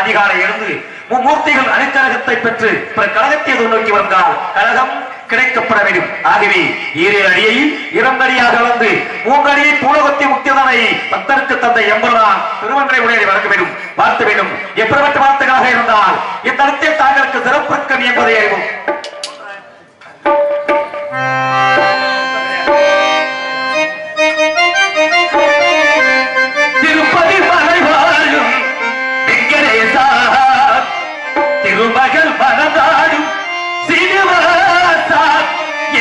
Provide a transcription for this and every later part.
அதிகாலை எழுந்து மும்மூர்த்திகள் அணிக்கழகத்தை பெற்று கழகத்தை நோக்கி வந்தால் கழகம் கிடைக்கப்பட வேண்டும். ஆகவே ஈரேழு அடியையும் இரண்டடியாக வந்து மூன்றடியை பூலகத்தை முக்கியதனை பக்தருக்கு தந்தை எம்பெருமான் திருவன்றை உடையை வழங்க வேண்டும், வாழ்த்த வேண்டும். எப்படிப்பட்ட வார்த்தைகளாக இருந்தால் இந்த இடத்தில் தாங்களுக்கு சிறப்பிருக்கும் என்பதை அறிவோம். திருமகள் மனதாடும் சீனிவாசா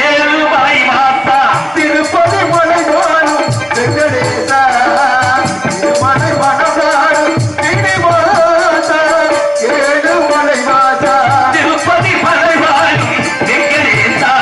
ஏழுமலை மாசா திருப்பதி மலைவாடும் வெங்கடேசா திருமலை மனதாடும் சீனிவாசா ஏழுமலை மாசா திருப்பதி மலைவாடும் வெங்கடேசா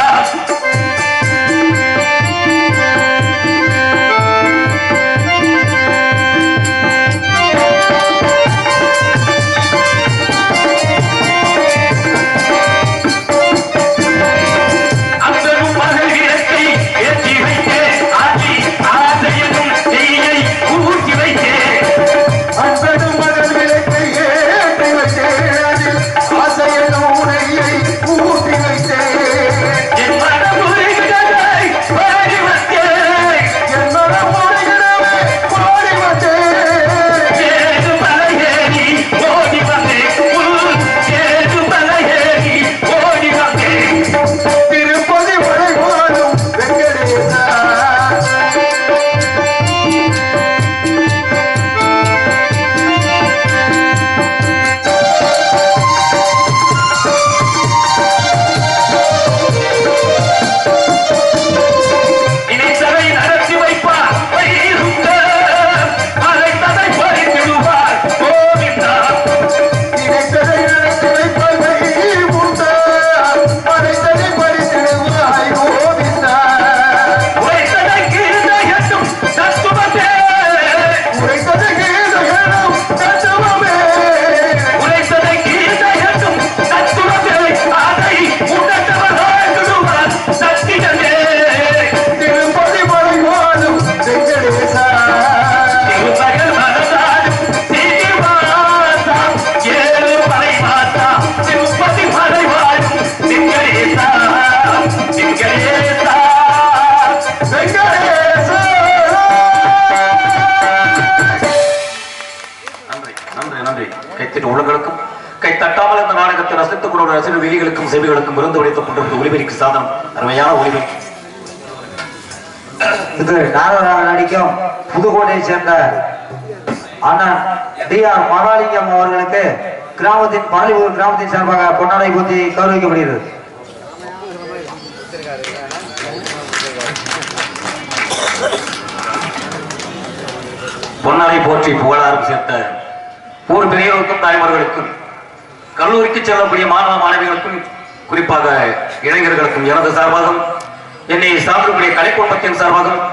கைத்தட்டாமல் இந்த நாடகத்தை ரசித்துக் கொண்ட ரசிகர் வெளிகளுக்கும் செவிகளுக்கும் விருந்து உடைத்துக் கொண்டிருந்த ஒளிபெருக்கு சாதனம் அருமையான ஒளிபெரு. இது நாடக நடிக்கும் புதுக்கோட்டையை சேர்ந்த அண்ணன் டி.ஆர். மகாலிங்கம் அவர்களுக்கு கிராமத்தின் பாலிவுட் கிராமத்தின் சார்பாக பொன்னாடை பூத்தி கௌரவிக்கப்படுகிறது. பொன்னாடை போற்றி புகழாரம் சேர்த்த ஊர் பெரியவர்களுக்கும் தாய்மார்களுக்கும் கல்லூரிக்கு செல்லக்கூடிய மாணவ மாணவிகளுக்கும் குறிப்பாக இளைஞர்களுக்கும் எனது சார்பாகவும் என்னை சார்ந்தக்கூடிய கலைக்குடும்பத்தின் சார்பாகவும்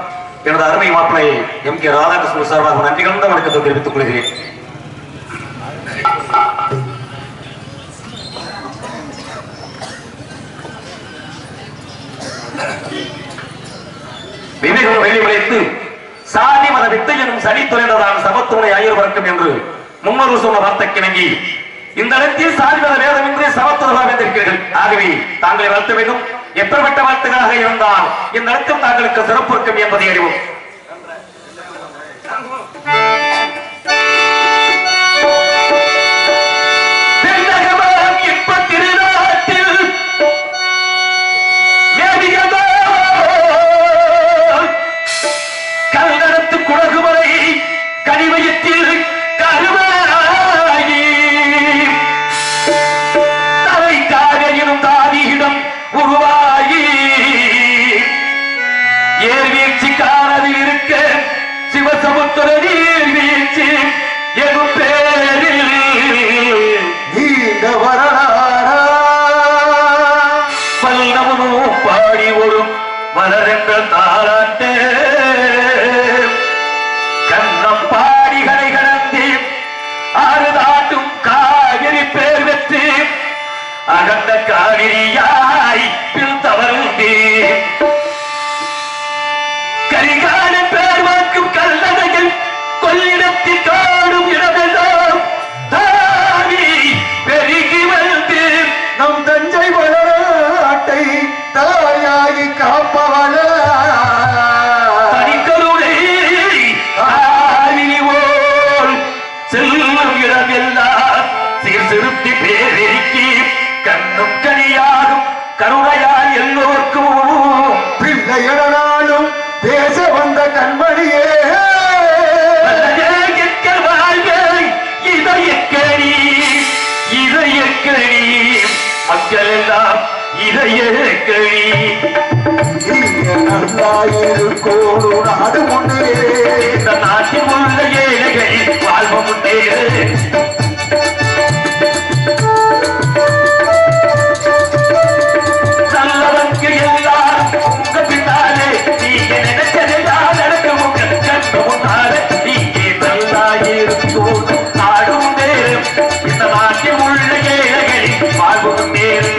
எனது அருமை மாப்பிள்ளை எம்.கே. ராதாகிருஷ்ணன் சார்பாகவும் நன்றி கலந்த வணக்கத்தை தெரிவித்துக் கொள்கிறேன். விவேகம் வெளி விளைத்து சாதி மத வித்தை எனும் சனி துறைந்ததான் சமத்துவனை ஆயுர் வர்க்கம் என்று முன்னொரு சொன்ன வார்த்தைக்கிணங்கி இந்த இடத்தில் சாதி மத வேதமின்றி சமத்துவமாக வந்திருக்கிறீர்கள். ஆகவே தாங்களை வளர்த்த வேண்டும். எப்பேற்பட்ட வார்த்தைகளாக இருந்தால் இந்த இடத்தில் தாங்களுக்கு சிறப்பு இருக்கும் என்பதை அறிவோம். குடகுமலை கனிவயத்தில் கருவாயி தலை காகையினும் தாதியிடம் உருவாகி ஏர்வீழ்ச்சி காணது பேச்சு எனும் பேரில் நீண்ட வரலாறா வல்லவனும் பாடி வரும் மலரென்ற தாளாட்டு கண்ணம் பாடிகளை கடந்து ஆறு தாட்டும் காவிரி பேர் பெற்று அகந்த காவிரியாய் பில் தவறுந்தே கரிகால பேர் வாக்கும் கல்லணைகள் கொள்ளிடத்தில் காடும் இடமெல்லாம் தாவி பெருகி வந்து நம் தஞ்சை வரலாற்றை தாயாகி காப்பவள தனிக்கருணை ஆவினி போல் செல்லும் இடமெல்லாம் சீர்திருத்தி பேரெருக்கி கண்ணும் கனியாகும் கருணையால் எல்லோருக்கும் பிள்ளையனாலும் பேச வந்த கண்மணியே மக்கள் எல்லாம் இதயக்கணி நல்லாயிருக்கோடு நாடு முன்னே இந்த நாட்டில் உள்ள ஏழைகளில் வாழ்வு முன்னேறு நல்லவனுக்கு எல்லாம் உங்க பின்னாலே நீங்க நினைச்சதெல்லாம் நடக்கும் உங்கள் கண்ணு முன்னாலே நீங்க நல்லாயிருக்கோடு நாடு முன்னேறு இந்த நாட்டில் உள்ள ஏழைகளில் வாழ்வு முன்னேறு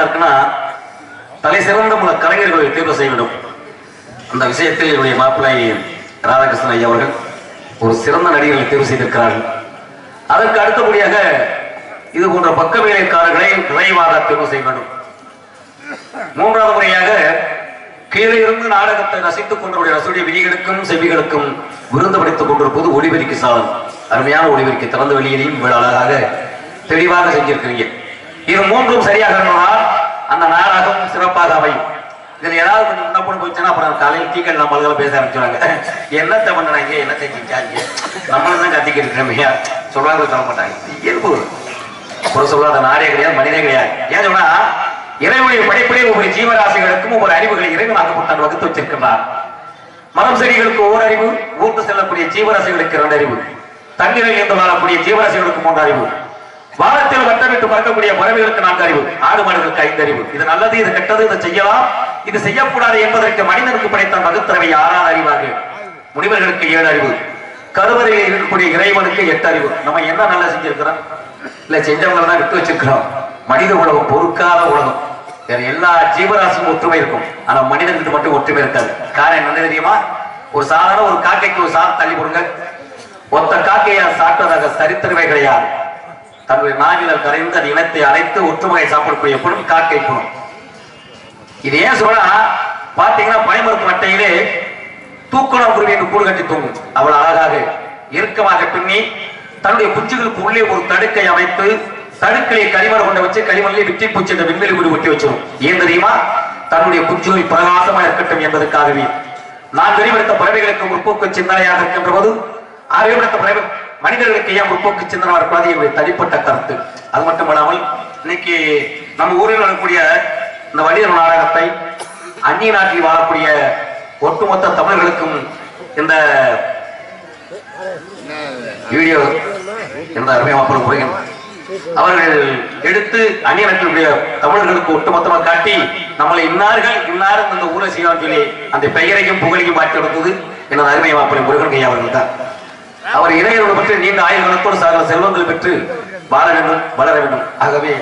என்ன இருக்குன்னா தலை சிறந்த கலைஞர்களை தேர்வு செய்ய வேண்டும். அந்த விஷயத்தில் என்னுடைய மாப்பிள்ளை ராதாகிருஷ்ணன் ஐயா அவர்கள் ஒரு சிறந்த நடிகர்களை தேர்வு செய்திருக்கிறார்கள். அதற்கு அடுத்தபடியாக இது போன்ற பக்க வேலைக்காரர்களை விரைவாக தேர்வு செய்ய வேண்டும். மூன்றாவது முறையாக கீழே இருந்து நாடகத்தை ரசித்துக் கொண்டவருடைய ரசூடைய விதிகளுக்கும் செவிகளுக்கும் விருந்து படைத்துக் கொண்டிருப்பது ஒளிபெருக்கி சாதனம். அருமையான ஒளிபெருக்கி திறந்த வெளியிலையும் இவ்வளவு அழகாக தெளிவாக செஞ்சிருக்கிறீங்க. இது மூன்றும் சரியாக இருந்தால் அந்த நாடகம் சிறப்பாக அமையும். இதுல ஏதாவது கொஞ்சம் முன்னப்பட போச்சுன்னா அப்புறம் காலையில் டீக்கல் நம்மளால பேச ஆரம்பிச்சுவாங்க. என்னத்தை பண்ணாங்க, என்ன செஞ்சாங்க, நம்மளும் தான் கத்திக்கிட்டு இருக்கிறோம். சொல்றாங்க சொல்ல மாட்டாங்க. இயல்பு ஒரு சொல்லாத நாடே கிடையாது, மனிதே கிடையாது. ஏன் சொன்னா இறைவனுடைய படைப்பிலே ஒவ்வொரு ஜீவராசிகளுக்கும் ஒவ்வொரு அறிவுகளை இறைவனாக்கப்பட்டால் வகுத்து வச்சிருக்கிறார். மரம் செடிகளுக்கு ஓர் அறிவு, ஊர்ந்து செல்லக்கூடிய ஜீவராசிகளுக்கு 2 அறிவு, தண்ணீரில் இருந்து வாழக்கூடிய ஜீவராசிகளுக்கு 3 அறிவு, வானத்தில் வட்டமிட்டு பறக்கக்கூடிய பறவைகளுக்கு 4 அறிவு, ஆடு மாடுகளுக்கு 5 அறிவு. இது நல்லது, இது கெட்டது, இதை செய்யலாம், இது செய்யக்கூடாது என்பதற்கு மனிதனுக்கு படைத்த வகுத்தரவை 6ஆம் அறிவாக, முனிவர்களுக்கு 7 அறிவு, கருவறையில் இருக்கக்கூடிய இறைவனுக்கு 8 அறிவு. நம்ம என்ன நல்லா செஞ்சிருக்கிறோம், இல்ல செஞ்சவங்களை தான் விட்டு வச்சிருக்கிறோம். மனித உலகம் பொறுக்காத உலகம். வேற எல்லா ஜீவராசியும் ஒற்றுமை இருக்கும், ஆனா மனிதனுக்கு மட்டும் ஒற்றுமை இருக்காது. காரணம் என்ன தெரியுமா? ஒரு சாதாரண ஒரு காக்கைக்கு ஒரு சாதம் தள்ளி கொடுங்க, ஒத்த காக்கையா சாப்பிட்டதாக சரித்திரமே கிடையாது. தன்னுடைய நாவினால் கரைந்து அந்த இனத்தை அழைத்து ஒற்றுமையை சாப்பிடக்கூடிய பொருள் காக்கை குணம். இது ஏன் சொல்றா பாத்தீங்கன்னா பனைமரத்து மட்டையிலே தூக்குணம் குருவி என்று கூடு கட்டி தூங்கும். அவள் அழகாக இறுக்கமாக பின்னி தன்னுடைய குஞ்சுகளுக்கு உள்ளே ஒரு தடுக்கை அமைத்து தடுக்கையை களிமண் கொண்டு வச்சு களிமண்ணிலே விட்டி பூச்சி என்ற விண்வெளி கூடி ஒட்டி வச்சிடும். ஏன் தெரியுமா? தன்னுடைய குஞ்சுகள் பிரகாசமா இருக்கட்டும் என்பதற்காகவே. நான் வெளிப்படுத்த பறவைகளுக்கு முற்போக்கு சிந்தனையாக இருக்கின்ற போது அறிவுறுத்த பறவை மனிதர்களுக்கு ஏன் முற்போக்கு சிந்தனை இருப்பது என்னுடைய தனிப்பட்ட கருத்து. அது மட்டுமல்லாமல் இன்னைக்கு நம்ம ஊரில் வரக்கூடிய இந்த வணிகர் நாடகத்தை அந்நிய நாட்டில் வாழக்கூடிய ஒட்டுமொத்த தமிழர்களுக்கும் இந்த வீடியோ என்ற அருமையாக புரிகின்றன. அவர்கள் எடுத்து அந்நிய நாட்டினுடைய தமிழர்களுக்கு ஒட்டுமொத்தமாக காட்டி நம்மளை இன்னார்கள் இன்னாரும் இந்த ஊரை செய்வான் சொல்லி அந்த பெயரையும் புகழையும் மாற்றி கொடுத்தது எனது அருமை மாப்பிள்ளை முருகன் கையா அவர்கள் தான். அவர் இளைஞர்கள் பற்றி நீண்ட ஆயுள் காலத்தோடு சார்ந்த செல்வங்கள் பெற்று வாழ வேண்டும், வளர வேண்டும். ஆகவே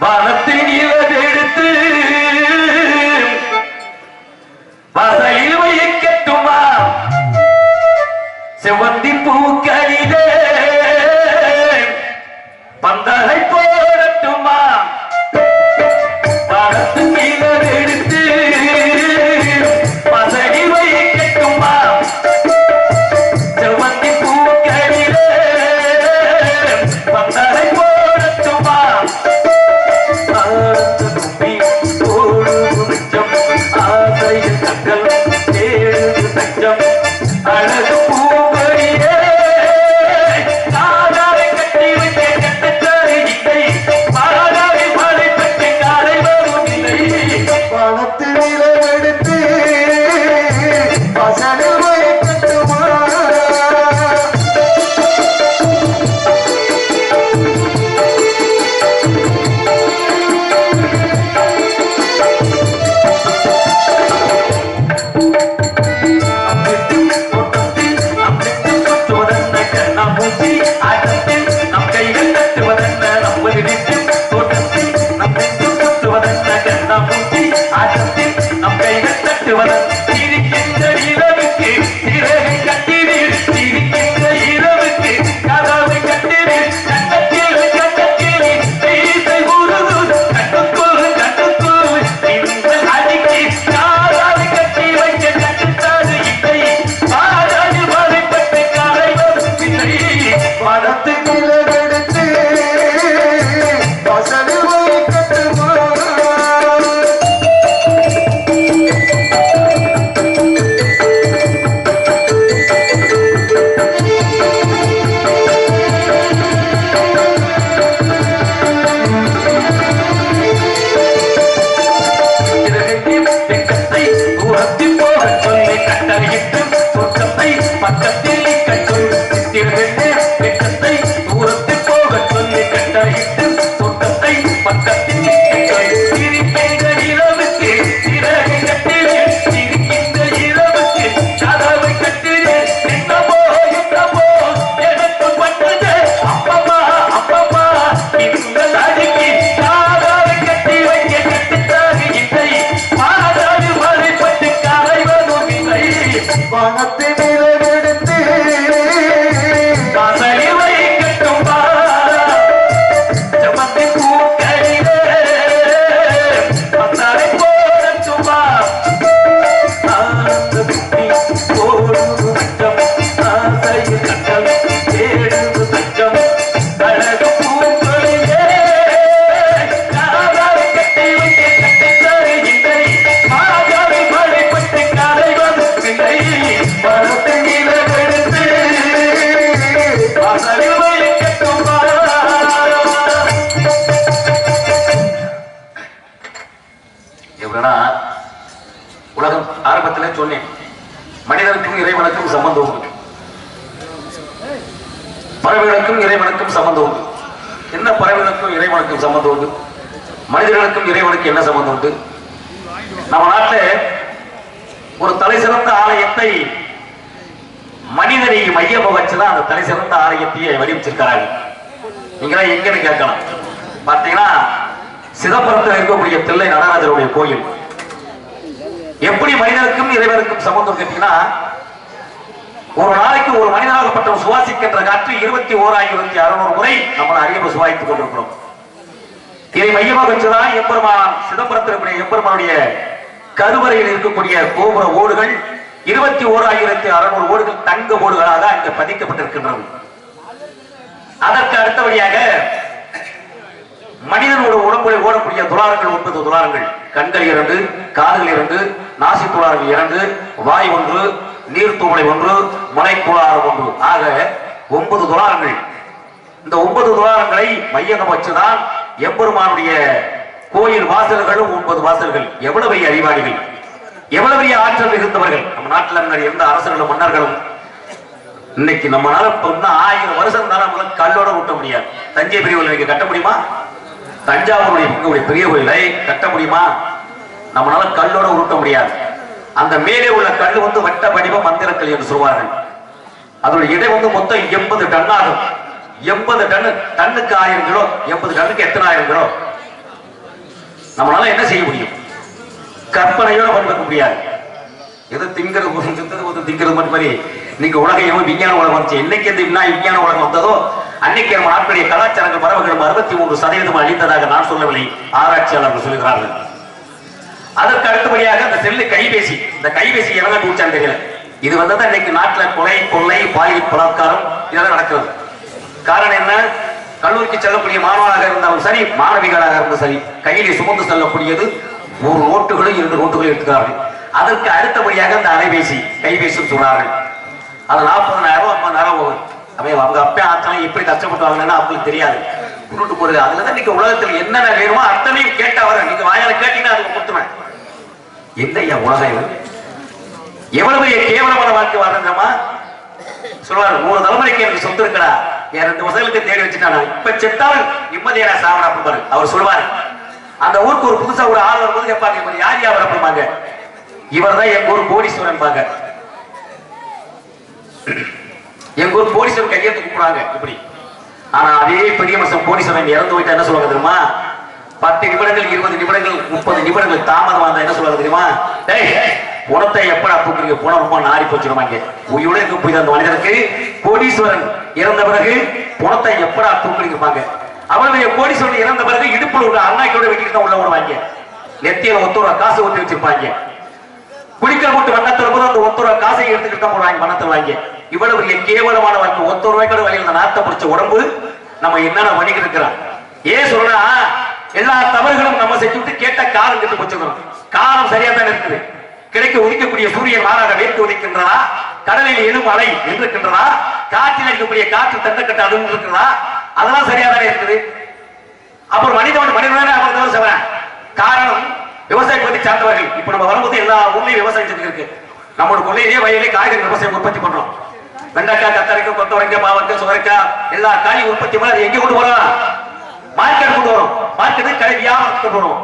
வானத்தின் எடுத்து வாசலில் வைக்கட்டுமா செவ்வந்தி பூக்களிலே பந்தலை போடட்டுமா வானத்தின் எடுத்து வாசலில் வைக்கட்டுமா செவ்வந்தி பூக்களிலே பந்தலை போடட்டுமா அழகு பூங்கொடியே பணத்தை நிலவெடுத்து வாசலில் வைக்கட்டும் வா ஜமத்தை பூக்களிலே வந்தாரை போடட்டும் வா ஆனந்த புத்தி போடுது தச்சம் ஆசையில் தச்சம் தேடுது தச்சம் அழகு பூக்களிலே காதாவை கட்டி வைத்து கட்டி தருகின்றை மாதாவை வழிபட்டு காலை வகுப்பில்லை பணத்தை நிலவெடுத்து வாசலில் வைக்கட்டும் வா. எப்படின்னா உலகம் ஆரம்பத்திலே சொன்னேன், மனிதனுக்கும் இறைவனுக்கும் சம்பந்தம் உண்டு, பறவைகளுக்கும் இறைவனுக்கும் சம்பந்தம் உண்டு. என்ன பறவைகளுக்கும் இறைவனுக்கும் சம்பந்தம் உண்டு? மனிதர்களுக்கும் இறைவனுக்கு என்ன சம்பந்தம் உண்டு? நம்ம நாட்டில் ஒரு தலை சிறந்த ஆலயத்தை மனிதனை மையமாக வச்சுதான் அந்த தலை சிறந்த ஆலயத்தையே வடிவச்சிருக்கிறார்கள். நீங்களா எங்கன்னு கேட்கலாம். பார்த்தீங்கன்னா சிதம்பரத்தில் இருக்கக்கூடிய தில்லை நடராஜருடைய கோயில். எப்படி மனிதனுக்கும் இறைவனுக்கும் சம்பந்தம் கேட்டீங்கன்னா, ஒரு நாளைக்கு ஒரு மனிதனாகப்பட்ட சுவாசிக்கின்ற காற்று 21,600 முறை நம்மளை அறிய சுவாசித்துக் கொண்டிருக்கிறோம். இதை மையமாக வச்சுதான் எம்பெருமான் சிதம்பரத்தில் இருக்கக்கூடிய எம்பெருமானுடைய கருவறையில் இருக்கக்கூடிய கோபுர ஓடுகள் 21,600 ஓடுகள் தங்க ஓடுகளாக அங்கு பதிக்கப்பட்டிருக்கின்றது. அதற்கு அடுத்தபடியாக மனிதனோட உடம்பில் ஓடக்கூடிய துளாரங்கள் 9 துளாரங்கள். கண்கள் 2, காதுகள் 2, நாசி துளாரங்கள் 2, வாய் 1, நீர் துளை 1, மலை துளாரம் 1 ஆக 9 துளாரங்கள். இந்த 9 துளாரங்களை மையமாக வச்சுதான் எம்பெருமானுடைய கோயில் வாசல்களும் 9 வாசல்கள். எவ்வளவு பெரிய அறிவாளிகள், எவ்வளவு பெரிய ஆற்றல் மிகுந்தவர்கள். நம்ம நாட்டில் முன்னாடி இருந்த அரசர்களும் மன்னர்களும் இன்னைக்கு நம்மளால 1000 வருஷம் தான் நம்மளால கல்லோட ஊட்ட முடியாது. தஞ்சை பெரிய கோயில் கட்ட முடியுமா? தஞ்சாவூருடைய பெரிய கோயிலை கட்ட முடியுமா? நம்மளால கல்லோட உருட்ட முடியாது. அந்த மேலே உள்ள கல் வட்ட வடிவ மந்திரக்கல் என்று சொல்வார்கள். அதோட இடை மொத்தம் 80 டன் ஆகும். 80 டன், டன்னுக்கு 1000 கிலோ. 80 டன்னுக்கு எத்தனை 1000 கிலோ? நம்மளால என்ன செய்ய முடியும்? கற்பனையோட பண்ண முடியாது. எது திங்கிறது மட்டும் மாதிரி இன்னைக்கு உலகம் விஞ்ஞான உலகம் வந்துச்சு. என்னைக்கு எந்த விஞ்ஞான உலகம் வந்ததோ அன்னைக்கு நம்ம நாட்டுடைய கலாச்சாரங்கள் மரபுகளும் 63% அளித்ததாக நான் சொல்லவில்லை, ஆராய்ச்சியாளர்கள் சொல்லுகிறார்கள். அதற்கு அடுத்தபடியாக இந்த செல்லு கைபேசி. இந்த கைபேசி எவ்வளவு கூச்சான்னு தெரியல. இது வந்ததான் இன்னைக்கு நாட்டில் கொலை, கொள்ளை, பாலியல் பலாத்காரம் இதெல்லாம் நடக்கிறது. காரணம் என்ன? கல்லூரிக்கு செல்லக்கூடிய மாணவனாக இருந்தாலும் சரி, மாணவிகளாக இருந்தாலும் சரி, கையிலே சுமந்து செல்லக்கூடியது 1 நோட்டுகளும் 2 நோட்டுகளும் எடுத்துக்கிறார்கள். அதற்கு அடுத்தபடியாக இந்த அலைபேசி, கைபேசி சொல்றார்கள். அது 40,000 50,000 போகுது. அவங்க அப்பா ஆத்தனை எப்படி கஷ்டப்பட்டு வாங்கினா அவங்களுக்கு தெரியாது. கூட்டு போறது அதுலதான் இன்னைக்கு உலகத்தில் என்னென்ன வேணுமோ அத்தனையும் கேட்டா வர. நீங்க வாயால கேட்டீங்கன்னா அதுக்கு கொடுத்துவேன். என்னையா உலகம் எவ்வளவு கேவலமான வாழ்க்கை வாழ்றோமா சொல்லுவாரு. 3 தலைமுறைக்கு எனக்கு சொத்து இருக்கடா, என் 2 வருஷங்களுக்கு தேடி வச்சுட்டானா, இப்ப செத்தாலும் நிம்மதியான சாவடா அப்படிப்பாரு அவர் சொல்லுவாரு. அந்த ஊருக்கு ஒரு புதுசா ஒரு ஆள் வரும்போது கேட்பாங்க, யார் யார் அப்படிப்பாங்க. இவர் தான் எங்க ஊர் கோடீஸ்வரன் பாங்க. எங்க ஊர் கோடீஸ்வரன் கையெழுத்து கூப்பிடுறாங்க இப்படி. ஆனா அதே பெரிய மனுஷன் கோடீஸ்வரன் இறந்து போயிட்டா என்ன சொல்லுவாங்க தெரியுமா? 10 நிமிடங்கள் 20 நிமிடங்கள் 30 நிமிடங்கள் தாமதம் வந்தா என்ன சொல்லுவாங்க தெரியுமா? புணத்தை எப்படா தூக்குறீங்க? புணம் ரொம்ப நாரி போச்சுருவாங்க. உயிரோட இருக்க போய் அந்த மனிதனுக்கு கோடீஸ்வரன் இறந்த பிறகு புணத்தை எப்படா தூக்குறீங்க? அவருடைய கோடீஸ்வரன் இறந்த பிறகு இடுப்புல உள்ள அண்ணாக்கியோட வெட்டிட்டு தான் உள்ள விடுவாங்க. நெத்தியில 1 ரூபா காசு ஒட்டி வச்சிருப்பாங்க. குடிக்கிற போட்டு வண்ணத்துல போது அந்த 1 ரூபா காசை எடுத்துக்கிட்டு தான் போடுவாங்க, பணத்தை வாங்க. இவ்வளவு பெரிய கேவலமான வாழ்க்கை. 1 ரூபாய்க்கு வழியில் நாத்த பிடிச்ச உடம்பு நம்ம என்னென்ன பண்ணிக்கிட்டு இருக்கிறோம். ஏன் சொல்றா? எல்லா தவறுகளும் நம்ம செஞ்சுட்டு கேட்ட காலம் கெட்டு போச்சுக்கணும். காலம் சரியா தான் இருக்குது. கிடைக்க உதிக்கக்கூடிய சூரியன் மாறாக வேர்த்து உதிக்கின்றதா? கடலில் எழும் அலை நின்றுக்கின்றதா? காற்றில் இருக்கக்கூடிய காற்று தண்டக்கட்டு அது இருக்கிறதா? அதெல்லாம் சரியா தானே இருக்குது. அப்புறம் மனிதனான அவர் தவறு செய்வான். காரணம் விவசாயம் பத்தி சார்ந்தவர்கள். இப்ப நம்ம வரும்போது எல்லா ஊர்லயும் விவசாயம் செஞ்சு இருக்கு. நம்மளோட கொள்ளையிலேயே வயலே காய்கறி விவசாயம் உற்பத்தி பண்றோம். வெண்டைக்காய், கத்தரிக்காய், கொத்தவரைக்காய், பாவக்காய், சுவரைக்காய் எல்லா காய் உற்பத்தி பண்ண எங்க கொண்டு வரோம்? மார்க்கெட் கொண்டு வரும். மார்க்கெட் கடை வியாபாரத்துக்கு கொண்டு வரும்.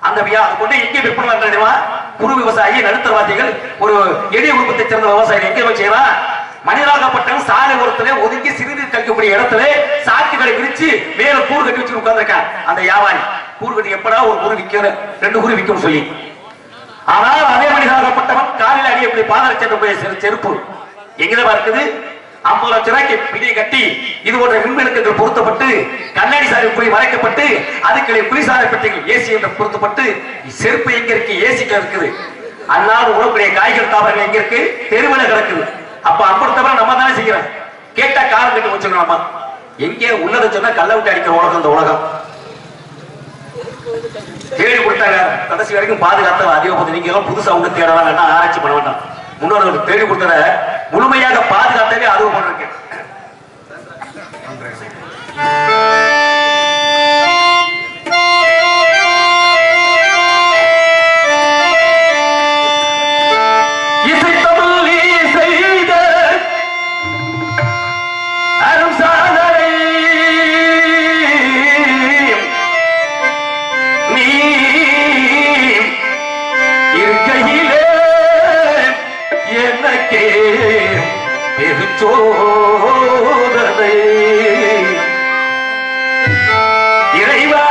அந்த அது கொண்டு எங்கே விற்பனை பண்றா? குறு விவசாயி, நடுத்தரவாதிகள், ஒரு எளிய குடும்பத்தை சேர்ந்த விவசாயிகள் எங்கே வச்சுக்கலாம்? மனிதராகப்பட்டவன் சாலை ஓரத்திலே ஒதுக்கி சிறுநீர் கழிக்கக்கூடிய இடத்துல சாக்குகளை விரிச்சு மேல கூறு கட்டி வச்சு உட்கார்ந்துருக்கான் அந்த வியாபாரி. கூறு கட்டி எப்படா ஒரு குரு விற்கிற 2 குரு விற்கும் சொல்லி ஆனால் அதே மனிதனாகப்பட்டவன் காலில் அடியக்கூடிய பாதரட்சை செருப்பு எங்கதான் இருக்குது? 50 லட்சம் ரூபாய்க்கு பிடியை கட்டி இது போன்ற மின்விளக்குகள் பொருத்தப்பட்டு கண்ணாடி சாரி போய் மறைக்கப்பட்டு அதுக்களை குளிசாலை பெட்டிகள் ஏசி என்று பொருத்தப்பட்டு செருப்பு எங்க இருக்கு? ஏசிக்கு இருக்குது. அன்னாலும் உணவுடைய காய்கறி தாவரங்கள் எங்க இருக்கு? தெருவில் கிடக்குது. அப்ப அம்படுத்தவரை நம்ம தானே செய்யறோம். கேட்டா காரம் கட்டி வச்சுக்கணுமா? எங்கே உள்ளதை சொன்னா கல்ல விட்டு அடிக்கிற உலகம் இந்த உலகம். தேடி கொடுத்தாங்க கடைசி வரைக்கும் பாதுகாத்த அதிக போது நீங்க எல்லாம் புதுசா ஒன்று தேடலாம் ஆராய்ச்சி பண்ண வேண்டாம். முன்னோர்கள் தேடி கொடுத்தத முழுமையாக பாதுகாத்தவே அதுவும் பண்ணிருக்கேன். சோதனை இறைவா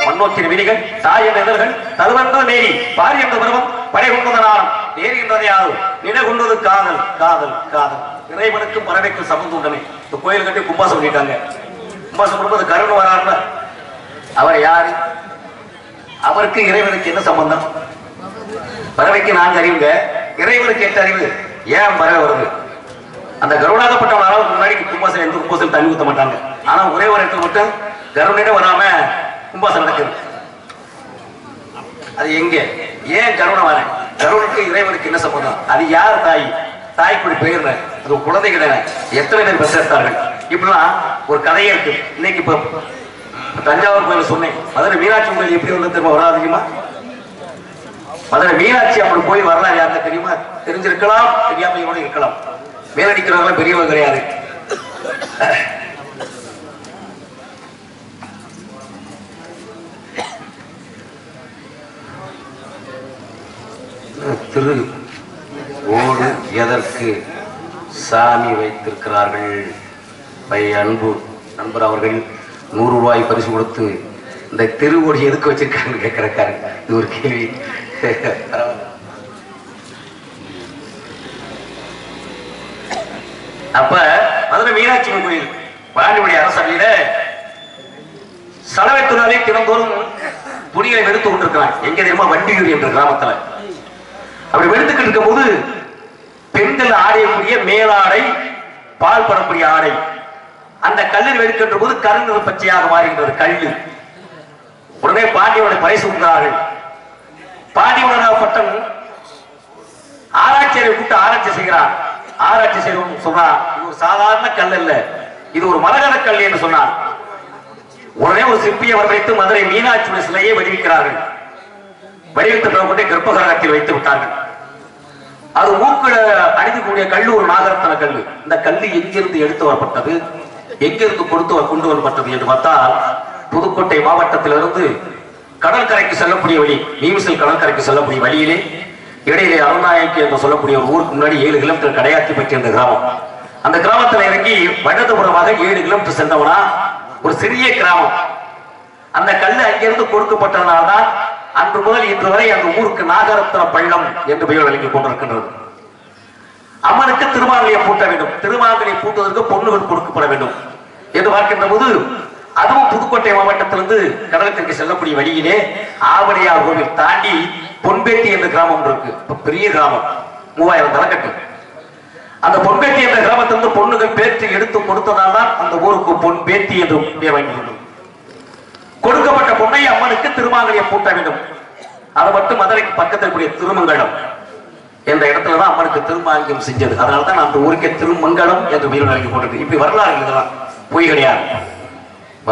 மண்ணோக்கின் விதிகள் தாய் என்ற இதழ்கள் தருவென்ற மேரி பாரி என்ற பருவம் படை கொண்டது நாளம் நேரி என்றதை யாரும் நிலை கொண்டது காதல் காதல் காதல் இறைவனுக்கும் பறவைக்கும் சமந்துள்ளமே இந்த கோயில் கட்டி கும்பாசம் பண்ணிட்டாங்க. கும்பாசம் பண்ணும்போது கருண் வராருல, அவர் யாரு? அவருக்கு இறைவனுக்கு என்ன சம்பந்தம்? பறவைக்கு 4 அறிவுங்க, இறைவனுக்கு 8 அறிவு. ஏன் பறவை வருது? அந்த கருணாகப்பட்டவன் அளவுக்கு முன்னாடி கும்பாசம் எந்த கும்பாசம் தண்ணி ஊற்ற மாட்டாங்க. ஆனா ஒரே ஒரு இடத்துல மட்டும் கருணையிடம் வராம கும்பாசம் நடக்குது. அது எங்க? ஏன் கருணை வர? கருணுக்கு இறைவனுக்கு என்ன சம்பந்தம்? அது யார் தாய்? தாய்க்குடி பெயர் அது குழந்தை கிடையாது. எத்தனை பேர் பெற்றெடுத்தார்கள்? இப்படிலாம் ஒரு கதையே இருக்கு. இன்னைக்கு இப்ப தஞ்சாவூர் கோயில் சொன்னேன். மதுரை மீனாட்சி கோயில் எப்படி வந்து திரும்ப வராது தெரியுமா? மதுரை மீனாட்சி அப்படி போய் வரலாறு யாருன்னு தெரியுமா? தெரிஞ்சிருக்கலாம், தெரியாம கூட இருக்கலாம். மேலடிக்கிறவங்க பெரியவங்க கிடையாது. திரு ஓடு எதற்கு சாமி வைத்திருக்கிறார்கள்? அன்பு நண்பர் அவர்கள் 100 ரூபாய் பரிசு கொடுத்து இந்த திருவோடி எதுக்கு வச்சிருக்காங்கன்னு கேட்கிறாரு. இது ஒரு கேள்வி. அப்ப மதுரை மீனாட்சி கோயில் பாண்டியுடைய அரசவையில சலவை தொழிலாளி தினந்தோறும் துணிகளை வெடுத்து கொண்டிருக்கிறாங்க. எங்க தெரியுமா? வண்டியூர் என்ற கிராமத்துல. அப்படி வெடுத்துக்கிட்டு இருக்கும் போது பெண்கள் ஆடையக்கூடிய மேலாடை, பால் படக்கூடிய ஆடை, அந்த கல்லில் வெடுக்கின்ற போது கருநிற பச்சையாக மாறுகின்றது கல்லு. உடனே பாண்டியவனை பரிசு கொடுக்கிறார்கள். பாண்டியவனாகப்பட்டன் ஆராய்ச்சியை கூட்டு ஆராய்ச்சி செய்கிறார். ஆராய்ச்சி செய்யணும் சொன்னா, இது ஒரு சாதாரண கல் அல்ல, இது ஒரு மரகத கல் என்று சொன்னார். உடனே ஒரு சிற்பியை வரவழைத்து மதுரை மீனாட்சி சிலையை வடிவிக்கிறார்கள். வடிவத்தை கொண்டே கர்ப்பகிரகத்தில் வைத்து விட்டார்கள். அது மூக்கில அணிந்துக்கூடிய கல்லு ஒரு நாகரத்தன கல்லு. இந்த கல்லு எங்கிருந்து எடுத்து வரப்பட்டது, எங்கிருந்து கொண்டு வரப்பட்டது என்று பார்த்தால், புதுக்கோட்டை மாவட்டத்திலிருந்து கடற்கரைக்கு செல்லக்கூடிய வழி, நீமிசல் கடற்கரைக்கு செல்லக்கூடிய வழியிலே இடையிலே அருணாயக்கி என்று சொல்லக்கூடிய ஒரு ஊருக்கு முன்னாடி 7 கிலோமீட்டர் கடையாத்தி பற்றி அந்த கிராமம். அந்த கிராமத்தில் இறங்கி வடதுபுறமாக 7 கிலோமீட்டர் சென்றவனா ஒரு சிறிய கிராமம். அந்த கல்லு அங்கிருந்து கொடுக்கப்பட்டதனால்தான் அன்று முதல் இன்று வரை அந்த ஊருக்கு நாகரத்ன பள்ளம் என்று பெயர் வழங்கிக் கொண்டிருக்கின்றது. அம்மனுக்கு திருமாங்கலியை பூட்ட வேண்டும். திருமாங்கலியை பூட்டுவதற்கு பொண்ணுகள் கொடுக்கப்பட வேண்டும் என்று பார்க்கின்ற போது, அதுவும் புதுக்கோட்டை மாவட்டத்திலிருந்து கடலத்திற்கு செல்லக்கூடிய வழியிலே ஆவடையார் கோவில் தாண்டி பொன்பேட்டி என்ற கிராமம் இருக்கு. பெரிய கிராமம், 3000 தலைக்கட்டு. அந்த பொன்பேட்டி என்ற கிராமத்திலிருந்து பொண்ணுகள் பேற்றி எடுத்து கொடுத்ததால்தான் அந்த ஊருக்கு பொன்பேட்டி என்று பெயர் வாங்கிக்கொண்டது. கொடுக்கப்பட்ட பொண்ணை அம்மனுக்கு திருமாங்கலியை பூட்ட வேண்டும். அதை மட்டும் மதுரைக்கு பக்கத்தில் கூடிய திருமங்கலம் என்ற இடத்துலதான் அம்மனுக்கு திருமாங்கியம் செஞ்சது. அதனால்தான் அந்த ஊருக்கே திருமங்கலம் என்று பெயர் வழங்கி கொண்டது. இப்படி வரலாறு இதெல்லாம் பொய் கிடையாது.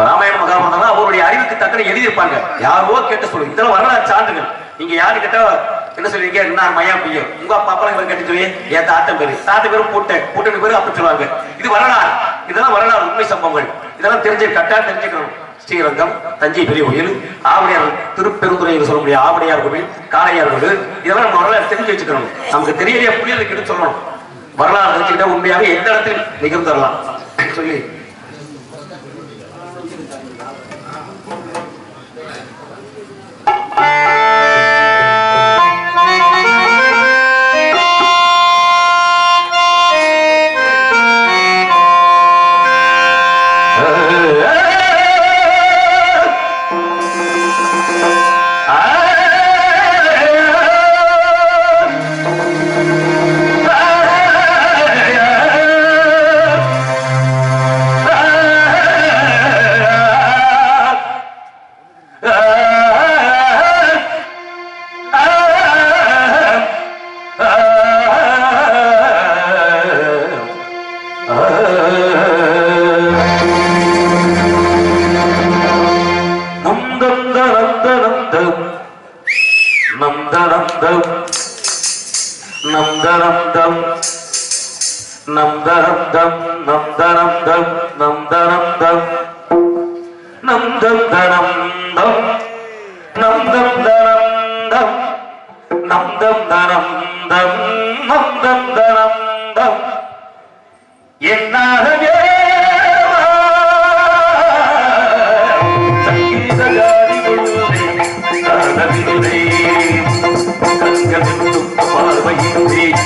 ராமாயண மகாபாரதம் அவருடைய அறிவுக்கு தக்கன எழுதியிருப்பாங்க. யாரோ கேட்டு சொல்லுங்க. இதெல்லாம் வரலாறு சான்றுகள். நீங்க யாரு கேட்டா என்ன சொல்லுவீங்க? என்ன மையா பையன் உங்க அப்பா கேட்டு சொல்லி என் தாத்தன் பேரு பூட்டனுக்கு பேரு அப்படி சொல்லுவாங்க. இது வரலாறு. இதெல்லாம் வரலாறு, உண்மை சம்பவங்கள். இதெல்லாம் கட்டாயம் தெரிஞ்சுக்கணும். ஸ்ரீரங்கம், தஞ்சை பெரிய கோயில், ஆவடையார், திருப்பெருந்துறை சொல்லக்கூடிய ஆவடையார் கோவில், காளையார் கோவில், இதெல்லாம் நம்ம வரலாறு தெரிஞ்சு வச்சுக்கணும். நமக்கு தெரியலையா புரியலுக்கு சொல்லணும். வரலாறு தெரிஞ்சுக்கிட்டா உண்மையாக எந்த இடத்தில் நிகழ்ந்தரலாம் சொல்லி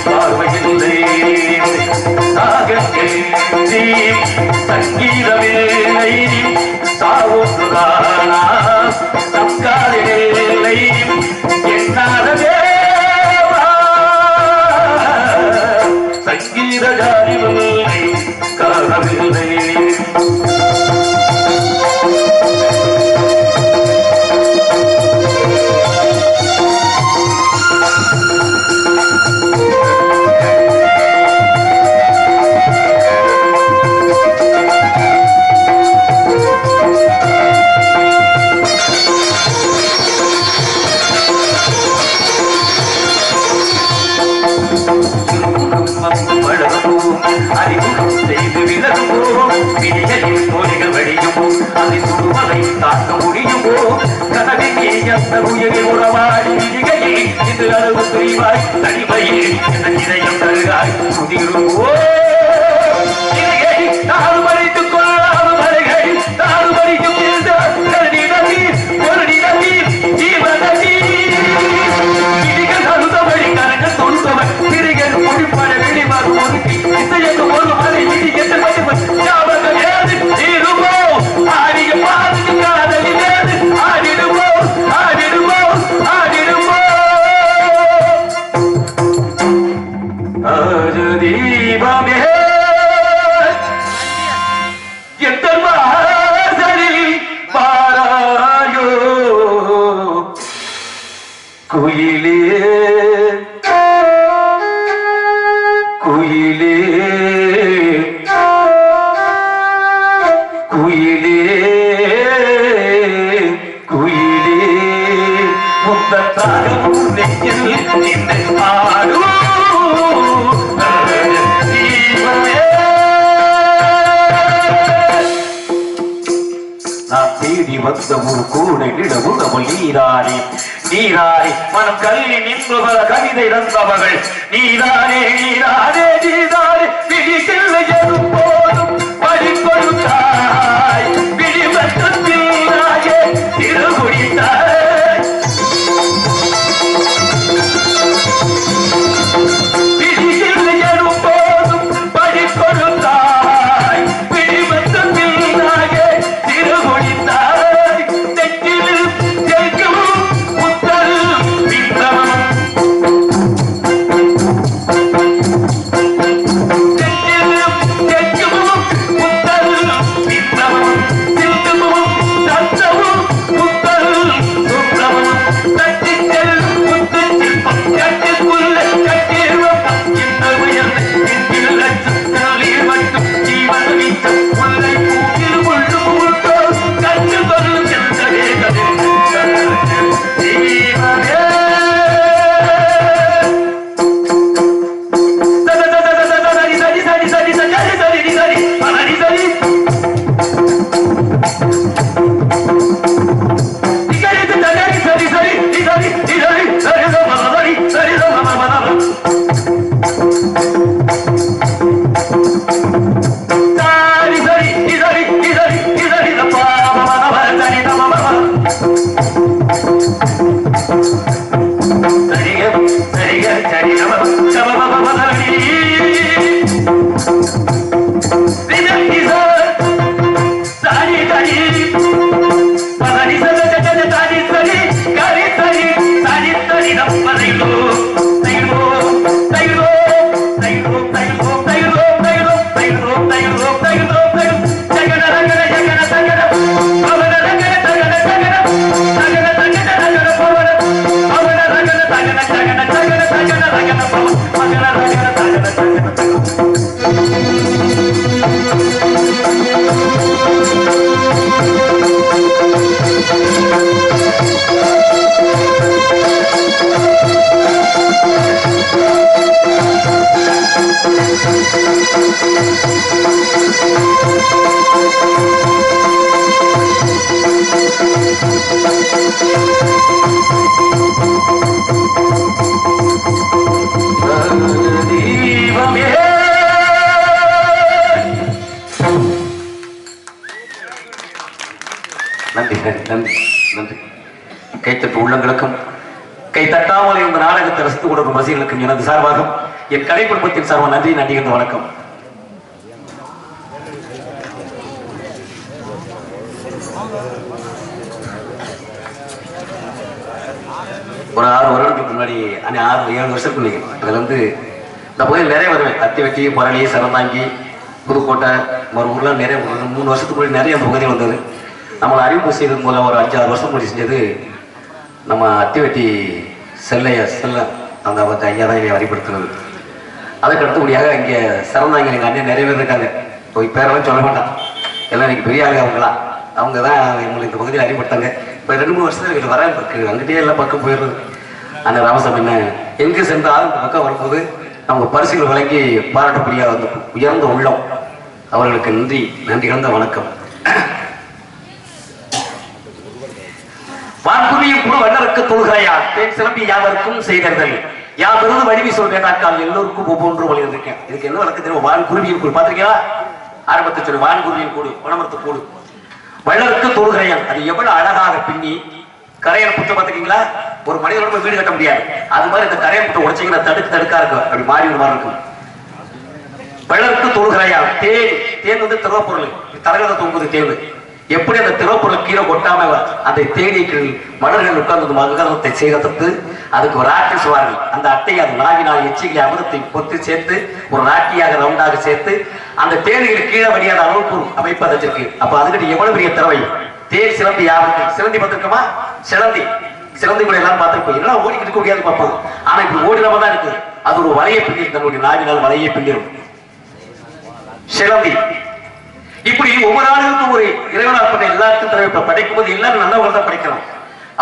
பார்வையில்லை நான் தேடி வந்த ஒரு கூடை நிலவும் அவள் நீராடி நீராடி மனம் கல்வி நின்று பல கவிதை தந்தவர்கள் நீதானே நீதானே நீதானே பிடிக்கல எனும் போதும் படிப்பொழுதாய் பிடிபட்டாயே திருகுடித்தாய் பிடிக்கல எனும் போதும் படிப்பொழுதாய் பிடிபட்டாயே திருகுடித்தாய் தெற்கில் தெற்கும் முத்தல் பிந்தமம் நன்றி நன்றி நன்றி. கைத்தட்டு உள்ளங்களுக்கும் கை தட்டாமல் இந்த நாடகத்தை ரசித்துக் கொடுக்கும் ரசிகர்களுக்கும் எனது சார்பாக என் கலை குடும்பத்தின் சார்பாக நன்றி நன்றி என்ற வணக்கம். ஒரு 6 வருடத்துக்கு முன்னாடி 6-7 வருஷத்துக்கு அதுல இருந்து இந்த பகுதியில் நிறைய வருவேன். அத்திவெட்டி, பரணி, சரந்தாங்கி, புதுக்கோட்டை, ஒரு ஊர்லாம் நிறைய 3 வருஷத்துக்கு முன்னாடி நிறைய அந்த பகுதியில் வந்தது. நம்மளை அறிவிப்பு செய்தது மூலம் ஒரு 5-6 வருஷம் முன்னாடி செஞ்சது நம்ம அத்திவெட்டி செல்ல அந்த ஐயா தான் என்னை வழிபடுத்துறது. அதுக்கு அடுத்தபடியாக இங்கே சரந்தாங்க எங்கள் அண்ணன் நிறைய பேர் இருக்காங்க. போய் பேரெல்லாம் சொல்ல மாட்டான், எல்லாம் இன்னைக்கு பெரிய ஆளுங்க அவங்களாம். அவங்க தான் எங்களுக்கு இந்த பகுதியில் அறிவுறுத்தாங்க. இப்போ 2-3 வருஷத்துல எங்களுக்கு வர இருக்கு, அங்கிட்டே எல்லாம் பக்கம் போயிடுறது. அந்த ராமசாமி என்ன எங்கே சென்றாலும் இந்த பக்கம் வரும்போது அவங்க பரிசுகள் வழங்கி பாராட்டக்கூடிய அந்த உயர்ந்த உள்ளம், அவர்களுக்கு நன்றி நன்றி கலந்த வணக்கம். வான்குருவியும் கூட வண்ணருக்கு தொழுகிறாயா தேன் சிலம்பி யாவருக்கும் செய்தர்கள் யா விருது வடிவி சொல்றாக்கால் எல்லோருக்கும் ஒவ்வொன்றும் வழி இருக்கேன். இதுக்கு என்ன வழக்கு தெரியும்? வான்குருவியும் கூடு பாத்திருக்கீங்களா? ஆரம்பத்தை சொல்லு, வான்குருவியும் கூடு, பணமரத்து கூடு, வள்ளருக்கு தொழுகிறாயான். அது எவ்வளவு அழகாக பின்னி கரையன் புத்த பாத்துக்கீங்களா? ஒரு மனிதனோட வீடு கட்ட முடியாது, அது மாதிரி இந்த கரையன் புத்த உடைச்சிங்கன்னா தடுக்கா இருக்கும், அப்படி மாறி ஒரு மாதிரி இருக்கும். வள்ளருக்கு தொழுகிறாயான். தேன் தேன் வந்து திரவப்பொருள், தலைகளை தொங்குது தேன். எப்படி அந்த திரவப்பொருள் கீழே கொட்டாம அந்த தேனீக்கள் மலர்கள் உட்கார்ந்து மகரத்தை சேகரித்து அதுக்கு ஒரு ஆட்டி சுவார்கள். அந்த அட்டையை அது நாவினால் எச்சிகளை அமிர்தத்தை பொத்து சேர்த்து ஒரு ராட்டியாக ரவுண்டாக சேர்த்து அந்த தேனிகள் கீழே வழியாத அளவுக்கு அமைப்பு அதற்கு. அப்ப அதுக்கிட்ட எவ்வளவு பெரிய திறமை! தேன் சிலந்தி யாருக்கு சிலந்தி பார்த்திருக்கோமா? சிலந்தி கூட எல்லாம் பார்த்திருப்போம். எல்லாம் ஓடிக்கிட்டு இருக்க முடியாது பார்ப்போம். ஆனா இப்படி ஓடினமா தான் இருக்கு. அது ஒரு வலையை பின்னிடும், தன்னுடைய நாவினால் வலையை பின்னிடும் சிலந்தி. இப்படி ஒவ்வொரு ஆளுக்கும் ஒரு இறைவனால் பண்ண எல்லாருக்கும் தேவை. படைக்கும் போது எல்லாரும் நல்லவர்கள் தான் படைக்கிறோம்.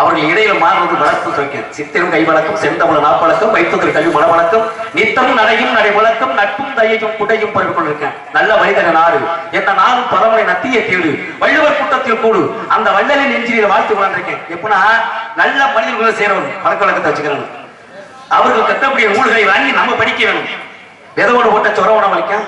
அவர்கள் இடையில மாறுவது வளர்ப்பு துறைக்கும் சித்திரம் கை வழக்கம் செந்தமிழ நாப்பழக்கம் வைத்ததில் கல்வி மன வழக்கம் நித்தமும் நடையும் நடை வழக்கம் நட்பும் தயையும் குடையும் பரவி கொண்டிருக்கேன் நல்ல மனிதன நாடு என்ன நானும் பரமனை நத்திய தேடு வள்ளுவர் கூட்டத்தில் கூடு அந்த வள்ளலின் நெஞ்சில வாழ்த்து கொண்டிருக்கேன் எப்படின்னா நல்ல மனிதர்களை சேரணும் பழக்க வழக்கத்தை வச்சுக்கிறேன் அவர்கள் கட்டக்கூடிய நூல்களை வாங்கி நம்ம படிக்க வேணும் விதவோடு போட்ட சொரவண வலிக்கும்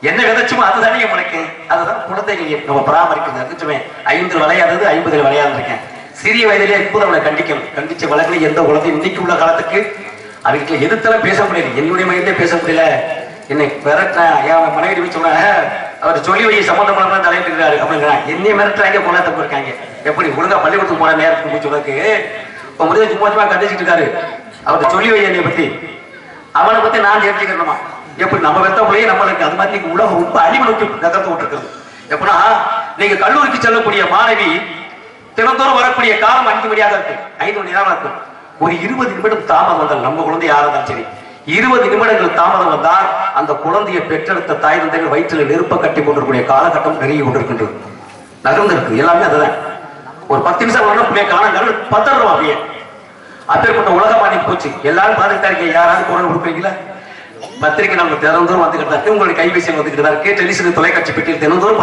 என்ன விதைச்சுமோ அதுதானே முளைக்கும் அதுதான் குழந்தைகள் நம்ம பராமரிக்கிறது 5 விளையாடுறது 50 விளையாடு இருக்கேன் சிறிய வயதிலே இப்போது அவளை கண்டிச்ச வழக்கில் எந்த குழந்தையும் இன்னைக்கு உள்ள காலத்துக்கு அவங்களுக்கு எதிர்த்தெல்லாம் பேச முடியல என்னுடைய மையத்திலே பேச முடியல என்னை மிரட்டேன் என் மனைவி சொன்ன அவர் சொல்லி வை சம்பந்தமான தலையிட்டு இருக்காரு அப்படிங்கிறான் என்னைய மிரட்டுறாங்க போல தப்பு இருக்காங்க எப்படி ஒழுங்கா பள்ளிக்கூடத்துக்கு போன நேரத்துக்கு சொல்றதுக்கு முதல்ல சும்மா கண்டிச்சுட்டு இருக்காரு அவர்கிட்ட சொல்லி வை என்னை பத்தி அவனை பத்தி நான் தெரிஞ்சுக்கணுமா எப்படி நம்ம வெத்த பிள்ளையே நம்மளுக்கு அது மாதிரி உலகம் ரொம்ப அழிவு நோக்கி நகர்த்து விட்டுருக்குது எப்படின்னா நீங்க கல்லூரிக்கு செல்லக்கூடிய மாணவி தினந்தோறும் வரக்கூடிய காலம் 5 மணியாக இருக்கு 5 மணி நேரம் இருக்கு ஒரு 20 நிமிடம் தாமதம் வந்தால் நம்ம குழந்தை யாராதான் சரி 20 நிமிடங்கள் தாமதம் வந்தால் அந்த குழந்தையை பெற்றெடுத்த தாய் தந்தைகள் வயிற்றில் நெருப்ப கட்டி கொண்டிருக்கூடிய காலகட்டம் நெருங்கி கொண்டிருக்கின்றது நகர்ந்து இருக்கு எல்லாமே அதுதான் ஒரு 10 நிமிஷம் வரணும் பிள்ளைய காலங்கள் பதறோம் அப்படியே அப்பேற்பட்ட உலகமானி போச்சு எல்லாரும் பார்த்துட்டு இருக்கீங்க யாராவது குரல் கொடுப்பீங்களா பத்திரிகை நம்ம தினந்தோறும் வந்துகிட்டு தான் இருக்கு உங்களுடைய கைபேசி வந்துகிட்டு தான் இருக்கு டெலிவிஷன் தொலைக்காட்சி பெட்டியில் தினந்தோறும்